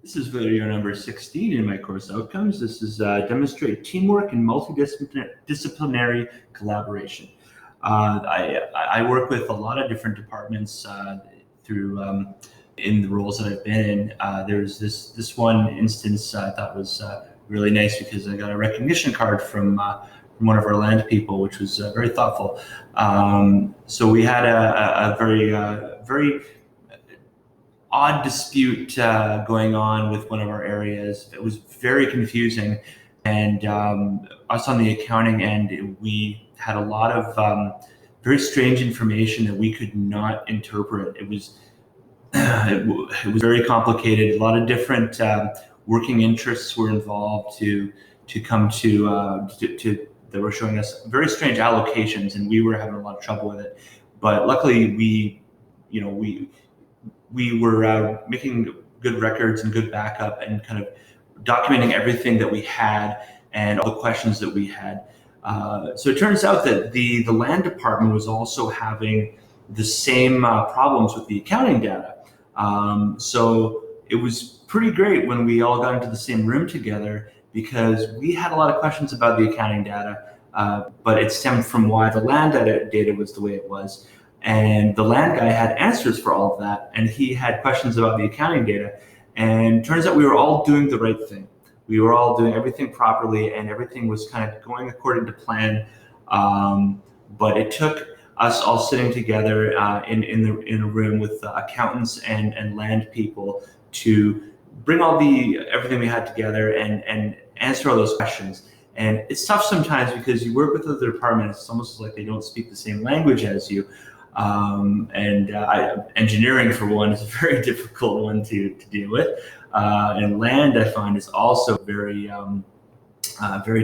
This is video number 16 in my course outcomes. This is demonstrate teamwork and multidisciplinary collaboration. I work with a lot of different departments through in the roles that I've been in. There's this one instance I thought was really nice because I got a recognition card from one of our land people, which was very thoughtful. So we had a very odd dispute going on with one of our areas. It was very confusing, and us on the accounting end, we had a lot of very strange information that we could not interpret. It was it was very complicated. A lot of different working interests were involved to come to that were showing us very strange allocations, and we were having a lot of trouble with it. But luckily, we were making good records and good backup and kind of documenting everything that we had and all the questions that we had. So it turns out that the land department was also having the same problems with the accounting data. So it was pretty great when we all got into the same room together, because we had a lot of questions about the accounting data, but it stemmed from why the land data was the way it was. And the land guy had answers for all of that, and he had questions about the accounting data. And turns out we were all doing the right thing. We were all doing everything properly, and everything was kind of going according to plan. But it took us all sitting together in a room with accountants and land people to bring everything we had together and answer all those questions. And it's tough sometimes because you work with other departments. It's almost like they don't speak the same language as you. Engineering, for one, is a very difficult one to deal with. And land, I find, is also very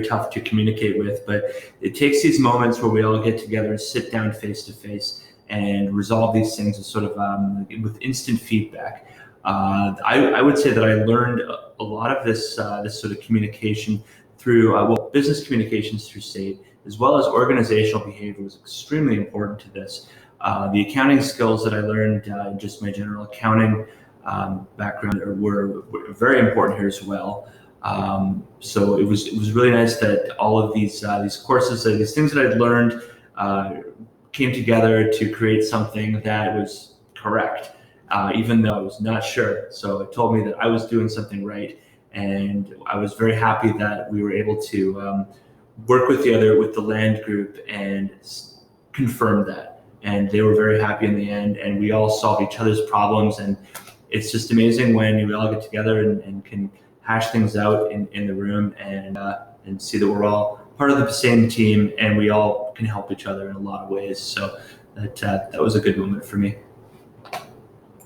tough to communicate with. But it takes these moments where we all get together and sit down face to face and resolve these things with instant feedback. I would say that I learned a lot of this sort of communication through business communications through SAIT, as well as organizational behavior was extremely important to this. The accounting skills that I learned in just my general accounting background were very important here as well. So it was really nice that all of these courses, these things that I'd learned, came together to create something that was correct, even though I was not sure. So it told me that I was doing something right, and I was very happy that we were able to work with the land group and confirm that. And they were very happy in the end, and we all solved each other's problems. And it's just amazing when we all get together and can hash things out in the room and see that we're all part of the same team and we all can help each other in a lot of ways. So that was a good moment for me.